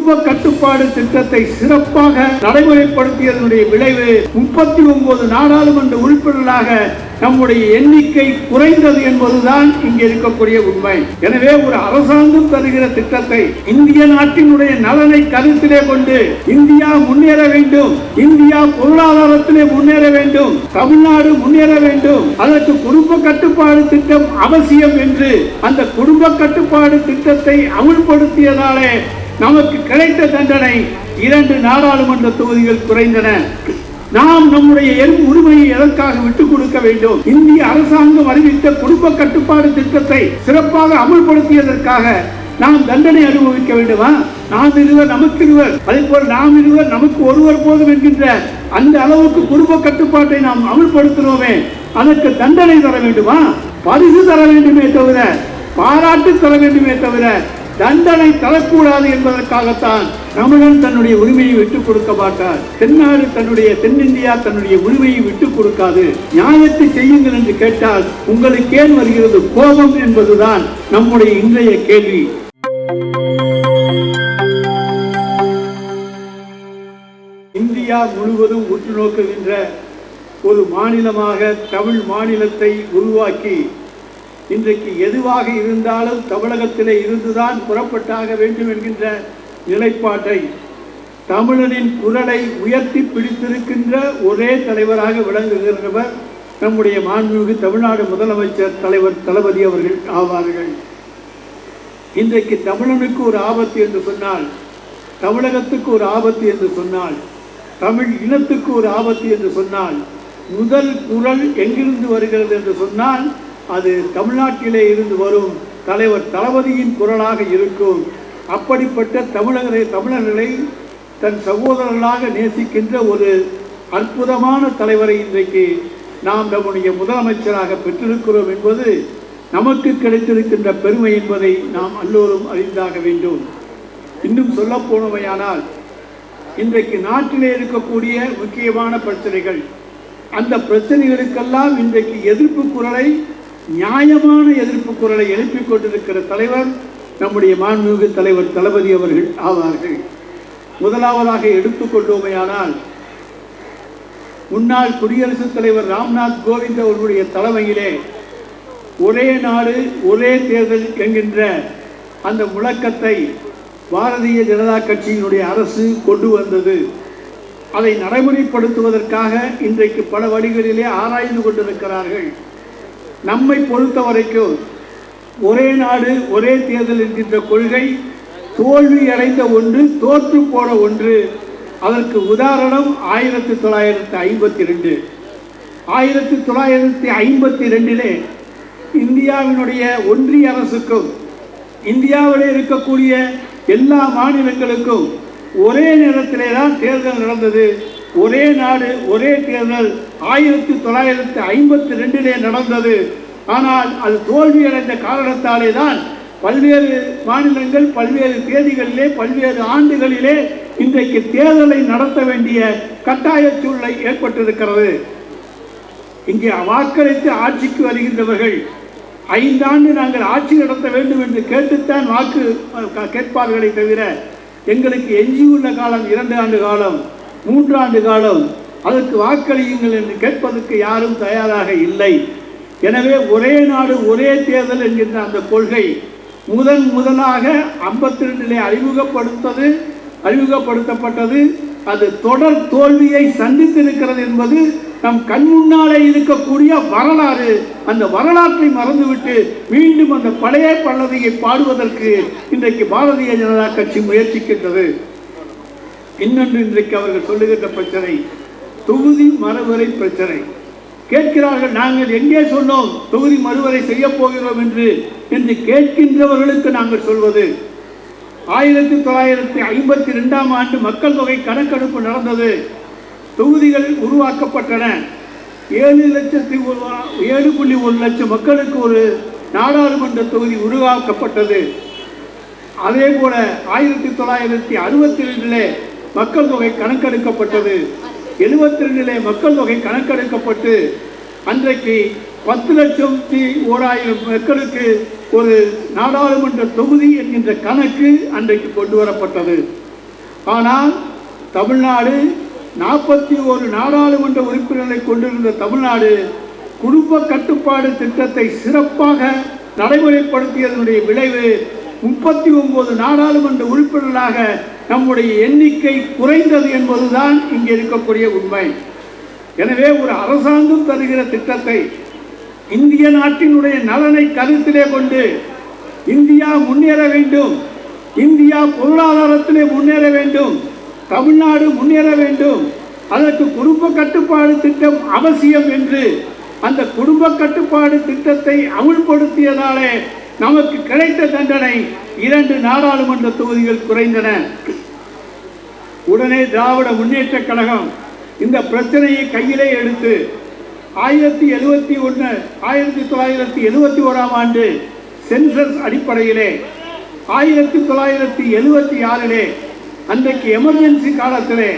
குடும்ப கட்டுப்பாடு திட்டத்தை சிறப்பாக நடைமுறைப்படுத்தியதனுடைய விளைவு 39 நாடாளுமன்ற உறுப்பினர்களாக நம்முடைய எண்ணிக்கை குறைந்தது என்பதுதான் இங்கே இருக்கக்கூடிய உண்மை. எனவே ஒரு அரசாங்கம் தருகிற திட்டத்தை இந்திய நாட்டினுடைய நலனை கருத்திலே கொண்டு இந்தியா முன்னேற வேண்டும், இந்தியா பொருளாதாரத்திலே முன்னேற வேண்டும், தமிழ்நாடு முன்னேற வேண்டும், அதற்கு குடும்ப கட்டுப்பாடு திட்டம் அவசியம் என்று அந்த குடும்ப கட்டுப்பாடு திட்டத்தை அமுல்படுத்தியதாலே நமக்கு கிடைத்த தண்டனை 2 நாடாளுமன்ற தொகுதிகள் குறைந்தன. நாம் நம்முடைய உரிமையை எதற்காக விட்டுக் கொடுக்க வேண்டும்? இந்திய அரசாங்கம் அறிவித்த குடும்ப கட்டுப்பாடு திட்டத்தை சிறப்பாக அமல்படுத்தியதற்காக நாம் தண்டனை அனுபவிக்க வேண்டுமா? நாம் இருவர் நமக்கு இருவர், அதே போல் நாம் இருவர் நமக்கு ஒருவர் போதும் என்கின்ற அந்த அளவுக்கு குடும்ப கட்டுப்பாட்டை நாம் அமல்படுத்தினோமே, அதற்கு தண்டனை தர வேண்டுமா? பரிசு தர வேண்டுமே தவிர, பாராட்டு தர வேண்டுமே தவிர தண்டனை தரக்கூடாது என்பதற்காகத்தான் தமிழன் தன்னுடைய உரிமையை விட்டுக் கொடுக்க மாட்டார். தென்னாடு தென்னிந்தியா தன்னுடைய உரிமையை விட்டுக் கொடுக்காது. நியாயத்தை செய்யுங்கள் என்று கேட்டால் உங்களுக்கு ஏன் வருகிறது கோபம் என்பதுதான் நம்முடைய இன்றைய கேள்வி. இந்தியா முழுவதும் உற்று நோக்குகின்ற ஒரு மாநிலமாக தமிழ் மாநிலத்தை உருவாக்கி இன்றைக்கு எதுவாக இருந்தாலும் தமிழகத்திலே இருந்துதான் புறப்பட்டாக வேண்டும் என்கின்ற நிலைப்பாட்டை தமிழனின் குரலை உயர்த்தி பிடித்திருக்கின்ற ஒரே தலைவராக விளங்குகின்றவர் நம்முடைய மாண்புமிகு தமிழ்நாடு முதலமைச்சர் தலைவர் தளபதி அவர்கள் ஆவார்கள். இன்றைக்கு தமிழனுக்கு ஒரு ஆபத்து என்று சொன்னால், தமிழகத்துக்கு ஒரு ஆபத்து என்று சொன்னால், தமிழ் இனத்துக்கு ஒரு ஆபத்து என்று சொன்னால், முதல் குரல் எங்கிருந்து வருகிறது என்று சொன்னால் அது தமிழ்நாட்டிலே இருந்து வரும் தலைவர் தளபதியின் குரலாக இருக்கும். அப்படிப்பட்ட தமிழர்களை தன் சகோதரர்களாக நேசிக்கின்ற ஒரு அற்புதமான தலைவரை இன்றைக்கு நாம் நம்முடைய முதலமைச்சராக பெற்றிருக்கிறோம் என்பது நமக்கு கிடைத்திருக்கின்ற பெருமை என்பதை நாம் எல்லோரும் அறிந்தாக வேண்டும். இன்னும் சொல்ல போனவையானால் இன்றைக்கு நாட்டிலே இருக்கக்கூடிய முக்கியமான பிரச்சனைகள், அந்த பிரச்சனைகளுக்கெல்லாம் இன்றைக்கு எதிர்ப்பு குரலை, நியாயமான எதிர்ப்பு குரலை எழுப்பிக் கொண்டிருக்கிற தலைவர் நம்முடைய மாண்புமிகு தலைவர் தளபதி அவர்கள் ஆவார்கள். முதலாவதாக எடுத்துக்கொண்டோமையானால் முன்னாள் குடியரசுத் தலைவர் ராம்நாத் கோவிந்த் அவர்களுடைய தலைமையிலே ஒரே நாடு ஒரே தேர்தல் என்கின்ற அந்த முழக்கத்தை பாரதிய ஜனதா கட்சியினுடைய அரசு கொண்டு வந்தது. அதை நடைமுறைப்படுத்துவதற்காக இன்றைக்கு பல வழிகளிலே ஆராய்ந்து கொண்டிருக்கிறார்கள். நம்மை பொறுத்த வரைக்கும் ஒரே நாடு ஒரே தேர்தல் என்கின்ற கொள்கை தோல்வி அடைந்த ஒன்று, தோற்று போன ஒன்று. அதற்கு உதாரணம் 1952. 1952 இந்தியாவினுடைய ஒன்றிய அரசுக்கும் இந்தியாவிலே இருக்கக்கூடிய எல்லா மாநிலங்களுக்கும் ஒரே நேரத்திலே தான் தேர்தல் நடந்தது. ஒரே நாடு ஒரே தேர்தல் 1952 நடந்தது. ஆனால் அது தோல்வியடைந்த காரணத்தாலே தான் பல்வேறு மாநிலங்கள் பல்வேறு தேதிகளிலே பல்வேறு ஆண்டுகளிலே இன்றைக்கு தேர்தலை நடத்த வேண்டிய கட்டாய சூழ்நிலை ஏற்பட்டிருக்கிறது. இங்கே வாக்களித்து ஆட்சிக்கு வருகின்றவர்கள் 5 ஆண்டு நாங்கள் ஆட்சி நடத்த வேண்டும் என்று கேட்டுத்தான் வாக்கு கேட்பார்களே தவிர எங்களுக்கு எஞ்சியுள்ள காலம் 2 ஆண்டு காலம் 3 ஆண்டு காலம் அதற்கு வாக்களியுங்கள் என்று கேட்பதற்கு யாரும் தயாராக இல்லை. எனவே ஒரே நாடு ஒரே தேர்தல் என்கின்ற அந்த கொள்கை முதலாக 52 அறிமுகப்படுத்தப்பட்டது. அது தொடர் தோல்வியை சந்தித்திருக்கிறது என்பது நம் கண் முன்னாலே இருக்கக்கூடிய வரலாறு. அந்த வரலாற்றை மறந்துவிட்டு மீண்டும் அந்த பழைய பல்லவியை பாடுவதற்கு இன்றைக்கு பாரதிய ஜனதா கட்சி முயற்சிக்கின்றது. இன்னொன்று இன்றைக்கு அவர்கள் சொல்லுகின்ற பிரச்சனை தொகுதி மறுவரை பிரச்சனை. கேட்கிறார்கள், நாங்கள் எங்கே சொன்னோம் தொகுதி மறுவரை செய்ய போகிறோம் என்று கேட்கின்றவர்களுக்கு நாங்கள் சொல்வது 1952 ஆண்டு மக்கள் தொகை கணக்கெடுப்பு நடந்தது. தொகுதிகள் உருவாக்கப்பட்டன. 7.1 லட்சம் மக்களுக்கு ஒரு நாடாளுமன்ற தொகுதி உருவாக்கப்பட்டது. அதே போல 1962 மக்கள் தொகை கணக்கெடுக்கப்பட்டது. 72 மக்கள் தொகை கணக்கெடுக்கப்பட்டு அன்றைக்கு 10,01,000 மக்களுக்கு ஒரு நாடாளுமன்ற தொகுதி என்கின்ற கணக்கு அன்றைக்கு கொண்டு வரப்பட்டது. ஆனால் தமிழ்நாடு 41 நாடாளுமன்ற உறுப்பினர்களை கொண்டிருந்த தமிழ்நாடு குடும்ப கட்டுப்பாடு திட்டத்தை சிறப்பாக நடைமுறைப்படுத்தியதனுடைய விளைவு 39 நாடாளுமன்ற உறுப்பினர்களாக நம்முடைய எண்ணிக்கை குறைந்தது என்பதுதான் இங்கே இருக்கக்கூடிய உண்மை. எனவே ஒரு அரசாங்கம் தருகிற திட்டத்தை இந்திய நாட்டினுடைய நலனை கருத்திலே கொண்டு இந்தியா முன்னேற வேண்டும், இந்தியா பொருளாதாரத்திலே முன்னேற வேண்டும், தமிழ்நாடு முன்னேற வேண்டும், அதற்கு குடும்ப கட்டுப்பாடு திட்டம் அவசியம் என்று அந்த குடும்ப கட்டுப்பாடு திட்டத்தை அமுல்படுத்தியதாலே நமக்கு கிடைத்த தண்டனை 2 நாடாளுமன்ற தொகுதிகள் குறைந்தன. உடனே திராவிட முன்னேற்ற கழகம் இந்த பிரச்சனையை கையிலே எடுத்து 1971 ஆண்டு சென்சஸ் அடிப்படையிலே 1976 அன்றைக்கு எமர்ஜென்சி காலத்திலே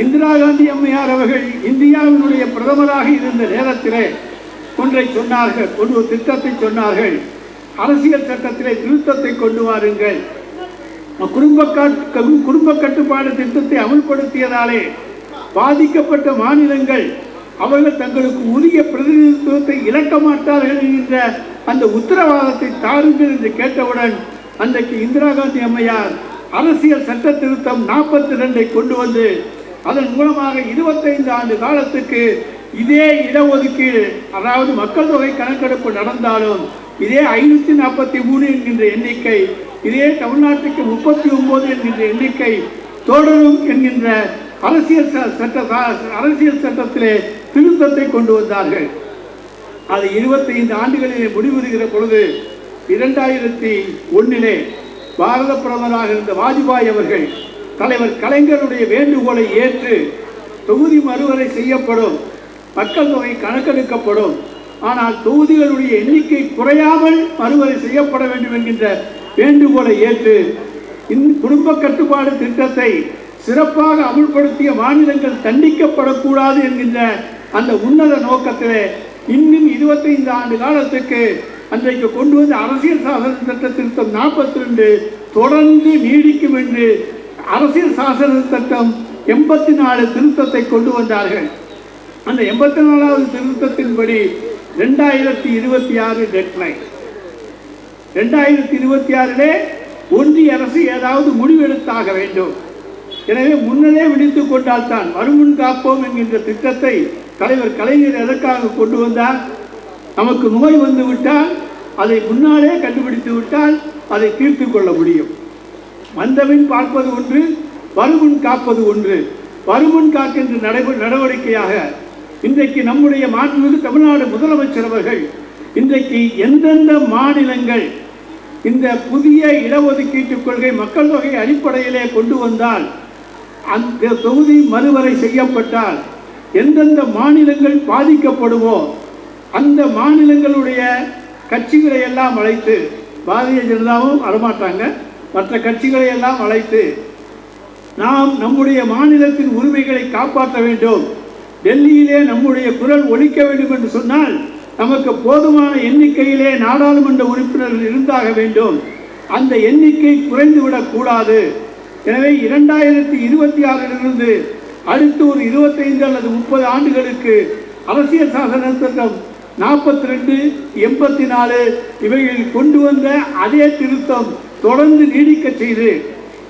இந்திரா காந்தி அம்மையார் அவர்கள் இந்தியாவினுடைய பிரதமராக இருந்த நேரத்திலே ஒன்றை சொன்னார்கள், ஒரு திட்டத்தை சொன்னார்கள். அரசியல் சட்டத்திலே திருத்தத்தை கொண்டு வாருங்கள். குடும்ப கட்டுப்பாடு திட்டத்தை அமல்படுத்தியதாலே பாதிக்கப்பட்ட மாநிலங்கள் அவர்கள் தங்களுக்கு உரிய பிரதிநிதித்துவத்தை இழக்க மாட்டார்கள் என்கின்ற அந்த உத்தரவாதத்தை தாருங்கள் என்று கேட்டவுடன் அன்றைக்கு இந்திரா காந்தி அம்மையார் அரசியல் சட்ட திருத்தம் 42 கொண்டு வந்து அதன் மூலமாக 25 ஆண்டு காலத்துக்கு இதே இடஒதுக்கீடு, அதாவது மக்கள் தொகை கணக்கெடுப்பு நடந்தாலும் இதே 543 என்கின்ற எண்ணிக்கை, இதே தமிழ்நாட்டுக்கு 39 என்கின்ற எண்ணிக்கை தொடரும் என்கின்ற அரசியல் சட்டத்திலே திருத்தத்தை கொண்டு வந்தார்கள். அது 25 ஆண்டுகளிலே முடிவுறுகிற பொழுது 2001 பாரத பிரதமராக இருந்த வாஜ்பாய் அவர்கள் தலைவர் கலைஞருடைய வேண்டுகோளை ஏற்று தொகுதி மறுவரை செய்யப்படும், மக்கள் தொகை கணக்கெடுக்கப்படும், ஆனால் தொகுதிகளுடைய எண்ணிக்கை குறையாமல் மறுவரை செய்யப்பட வேண்டும் என்கின்ற வேண்டுகோளை ஏற்று குடும்ப கட்டுப்பாடு திட்டத்தை சிறப்பாக அமுல்படுத்திய மாநிலங்கள் தண்டிக்கப்படக்கூடாது என்கின்ற அந்த உன்னத நோக்கத்திலே இன்னும் 25 ஆண்டு காலத்துக்கு அன்றைக்கு கொண்டு வந்த அரசியல் சாசன சட்ட திருத்தம் 42 தொடர்ந்து நீடிக்கும் என்று அரசியல் சாசன சட்டம் 84 திருத்தத்தை கொண்டு வந்தார்கள். அந்த 84வது திருத்தத்தின்படி 2026 டெட்லைன், 2026 ஒன்றிய அரசு ஏதாவது முடிவெடுத்தாக வேண்டும். எனவே முன்னரே விடுத்துக் கொண்டால் தான் வருமுன் காப்போம் என்கின்ற திட்டத்தை தலைவர் கலைஞர் எதற்காக கொண்டு வந்தார்? நமக்கு நோய் வந்து விட்டால் அதை முன்னாலே கண்டுபிடித்து விட்டால் அதை தீர்த்து கொள்ள முடியும். வந்தபின் பார்ப்பது ஒன்று, வருமுன் காப்பது ஒன்று. வருமுன் காக்கின்ற நடவடிக்கையாக இன்றைக்கு நம்முடைய மாண்புமிகு தமிழ்நாடு முதலமைச்சர் அவர்கள் இன்றைக்கு எந்தெந்த மாநிலங்கள் இந்த புதிய இடஒதுக்கீட்டு கொள்கை மக்கள் தொகை அடிப்படையிலே கொண்டு வந்தால், அந்த தொகுதி மறுவரை செய்யப்பட்டால் எந்தெந்த மாநிலங்கள் பாதிக்கப்படுமோ அந்த மாநிலங்களுடைய கட்சிகளை எல்லாம் அழைத்து, பாரதிய ஜனதாவும் வரமாட்டாங்க, மற்ற கட்சிகளை எல்லாம் அழைத்து நாம் நம்முடைய மாநிலத்தின் உரிமைகளை காப்பாற்ற வேண்டும், டெல்லியிலே நம்முடைய குரல் ஒலிக்க வேண்டும் என்று சொன்னால் நமக்கு போதுமான எண்ணிக்கையிலே நாடாளுமன்ற உறுப்பினர்கள் இருந்தாக வேண்டும். அந்த எண்ணிக்கை குறைந்துவிடக் கூடாது. எனவே 2026 அடுத்து ஒரு 25 அல்லது 30 ஆண்டுகளுக்கு அரசியல் சாசன சட்டம் 42, 84 இவைகளில் கொண்டு வந்த அதே திருத்தம் தொடர்ந்து நீடிக்க செய்து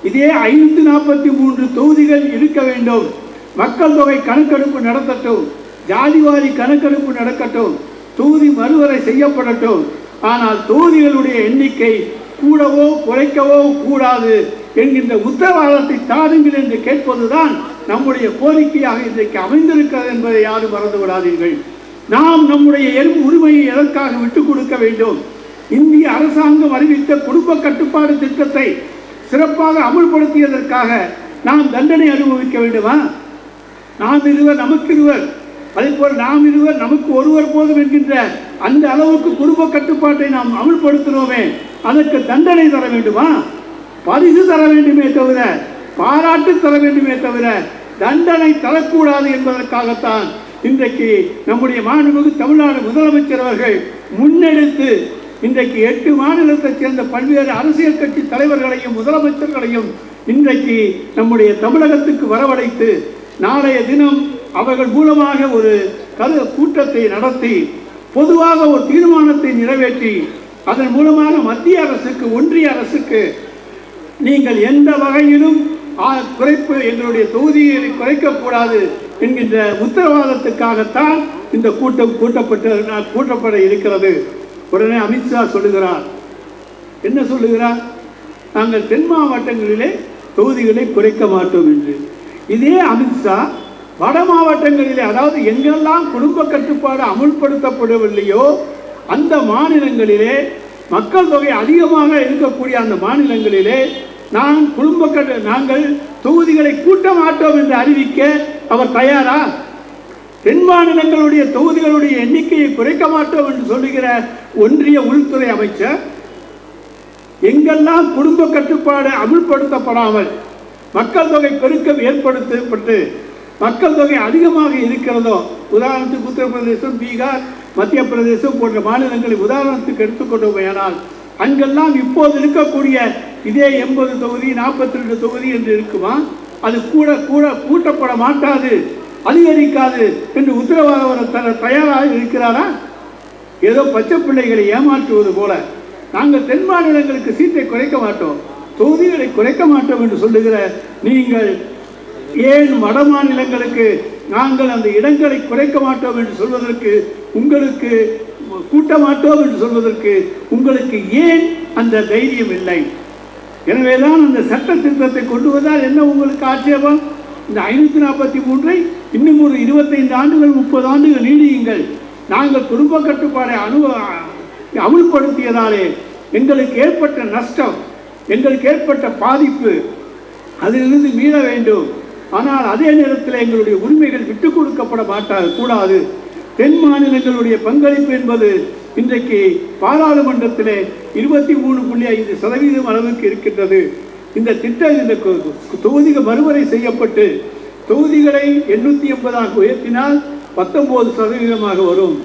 இதே 543 தொகுதிகள் இருக்க வேண்டும். மக்கள் தொகை கணக்கெடுப்பு நடத்தட்டும், ஜாதிவாரி கணக்கெடுப்பு நடக்கட்டும், தொகுதி மறுவரை செய்யப்படட்டும். ஆனால் தொகுதிகளுடைய எண்ணிக்கை கூடவோ குறைக்கவோ கூடாது என்கின்ற உத்தரவாதத்தை தாருங்கள் என்று கேட்பதுதான் நம்முடைய கோரிக்கையாக இன்றைக்கு அமைந்திருக்கிறது என்பதை யாரும் மறந்து விடாதீர்கள். நாம் நம்முடைய உரிமையை எதற்காக விட்டுக் கொடுக்க வேண்டும்? இந்திய அரசாங்கம் அறிவித்த குடும்ப கட்டுப்பாடு திட்டத்தை சிறப்பாக அமுல்படுத்தியதற்காக நாம் தண்டனை அனுபவிக்க வேண்டுமா? நாம் இருவர் நமக்கு இருவர், அதே போல் நாம் இருவர் நமக்கு ஒருவர் போதும் என்கின்ற அந்த அளவுக்கு குடும்ப கட்டுப்பாட்டை நாம் அமுல்படுத்தினோமே, அதற்கு தண்டனை தர வேண்டுமா? பரிசு தர வேண்டுமே தவிர, பாராட்டு தர வேண்டுமே தவிர தண்டனை தரக்கூடாது என்பதற்காகத்தான் இன்றைக்கு நம்முடைய மாண்புமிகு தமிழ்நாடு முதலமைச்சர் அவர்கள் முன்னெடுத்து இன்றைக்கு 8 மாநிலத்தைச் சேர்ந்த பல்வேறு அரசியல் கட்சி தலைவர்களையும் முதலமைச்சர்களையும் இன்றைக்கு நம்முடைய தமிழகத்துக்கு வரவழைத்து நாளைய தினம் அவர்கள் மூலமாக ஒரு கூட்டத்தை நடத்தி பொதுவாக ஒரு தீர்மானத்தை நிறைவேற்றி அதன் மூலமாக மத்திய அரசுக்கு ஒன்றிய அரசுக்கு நீங்கள் எந்த வகையிலும் குறைப்பு எங்களுடைய தொகுதிகளை குறைக்கக்கூடாது என்கின்ற உத்தரவாதத்துக்காகத்தான் இந்த கூட்டம் கூட்டப்பட இருக்கிறது. உடனே அமித்ஷா சொல்லுகிறார், என்ன சொல்லுகிறார்? நாங்கள் தென் மாவட்டங்களிலே தொகுதிகளை குறைக்க மாட்டோம் என்று. இதே அமித்ஷா வட மாவட்டங்களிலே, அதாவது எங்கெல்லாம் குடும்ப கட்டுப்பாடு அமுல்படுத்தப்படவில்லையோ அந்த மாநிலங்களிலே, மக்கள் தொகை அதிகமாக இருக்கக்கூடிய அந்த மாநிலங்களிலே நாங்கள் தொகுதிகளை கூட்ட மாட்டோம் என்று அறிவிக்க அவர் தயாரா? தென் மாநிலங்களுடைய தொகுதிகளுடைய எண்ணிக்கையை குறைக்க மாட்டோம் என்று சொல்லுகிற ஒன்றிய உள்துறை அமைச்சர் எங்கெல்லாம் குடும்ப கட்டுப்பாடு அமுல்படுத்தப்படாமல் மக்கள் தொகை பெருக்கம் ஏற்படுத்தப்பட்டு மக்கள் தொகை அதிகமாக இருக்கிறதோ, உதாரணத்துக்கு உத்தரப்பிரதேசம், பீகார், மத்திய பிரதேசம் போன்ற மாநிலங்களை உதாரணத்துக்கு எடுத்துக்கொண்டோமையானால் அங்கெல்லாம் இப்போது இருக்கக்கூடிய இதே 80 தொகுதி 42 தொகுதி என்று இருக்குமா? அது கூட்டப்பட மாட்டாது, அதிகரிக்காது என்று உத்தரவாதம் தர தயாராக இருக்கிறாரா? ஏதோ பச்சை பிள்ளைகளை ஏமாற்றுவது போல நாங்கள் தென் மாநிலங்களுக்கு சீட்டை குறைக்க மாட்டோம், தொகுதிகளை குறைக்க மாட்டோம் என்று சொல்லுகிற நீங்கள் ஏன் வட மாநிலங்களுக்கு நாங்கள் அந்த இடங்களை குறைக்க மாட்டோம் என்று சொல்வதற்கு, உங்களுக்கு கூட்ட மாட்டோம் என்று சொல்வதற்கு உங்களுக்கு ஏன் அந்த தைரியம் இல்லை? எனவேதான் அந்த சட்ட திருத்தத்தை கொண்டு வந்தால் என்ன உங்களுக்கு ஆட்சேபம்? இந்த 543 இன்னும் ஒரு 25 ஆண்டுகள் 30 ஆண்டுகள் நீடியுங்கள். நாங்கள் குடும்ப கட்டுப்பாடை அமுல்படுத்தியதாலே எங்களுக்கு ஏற்பட்ட நஷ்டம், எங்களுக்கு ஏற்பட்ட பாதிப்பு, அதிலிருந்து மீள வேண்டும். ஆனால் அதே நேரத்தில் எங்களுடைய உரிமைகள் விட்டுக் கொடுக்கப்பட கூடாது. தென் மாநிலங்களுடைய பங்களிப்பு என்பது இன்றைக்கு பாராளுமன்றத்திலே 23.5% அளவுக்கு இருக்கின்றது. இந்த திட்டம் இந்த தொகுதிகள் மறுவரை செய்யப்பட்டு தொகுதிகளை 880 உயர்த்தினால் 19% வரும்.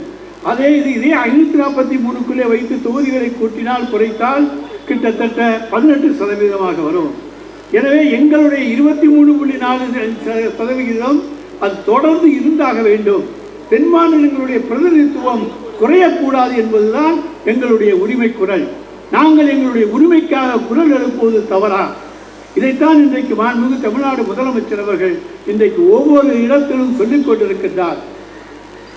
இதே 543 வைத்து தொகுதிகளை கூட்டினால் குறைத்தால் கிட்டத்தட்ட 18% வரும். எனவே எங்களுடைய 23.4% அது தொடர்ந்து இருந்தாக வேண்டும். தென் மாநிலங்களுடைய பிரதிநிதித்துவம் குறையக்கூடாது என்பதுதான் எங்களுடைய உரிமை குரல். நாங்கள் எங்களுடைய உரிமைக்காக குரல் எழுப்புவது தவறா? இதைத்தான் இன்றைக்கு மாண்புமிகு தமிழ்நாடு முதலமைச்சர் அவர்கள் இன்றைக்கு ஒவ்வொரு இடத்திலும் சொல்லிக் கொண்டிருக்கின்றார்.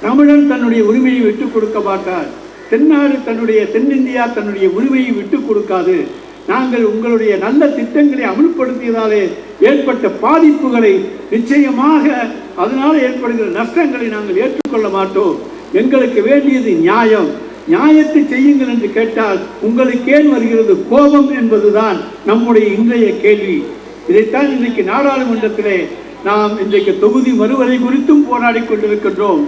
தமிழன் தன்னுடைய உரிமையை விட்டுக் கொடுக்க மாட்டார், தென்னிந்தியா தன்னுடைய உரிமையை விட்டுக் கொடுக்காது. நாங்கள் உங்களுடைய நல்ல திட்டங்களை அமுல்படுத்தியதாலே ஏற்பட்ட பாதிப்புகளை நிச்சயமாக அதனால் ஏற்படுகிற நஷ்டங்களை நாங்கள் ஏற்றுக்கொள்ள மாட்டோம். எங்களுக்கு வேண்டியது நியாயம், நியாயத்தை செய்யுங்கள் என்று கேட்டால் உங்களுக்கு ஏன் வருகிறது கோபம் என்பதுதான் நம்முடைய இன்றைய கேள்வி. இதைத்தான் இன்றைக்கு நாடாளுமன்றத்திலே நாம் இன்றைக்கு தொகுதி மறுவரை குறித்தும் போராடி கொண்டிருக்கின்றோம்.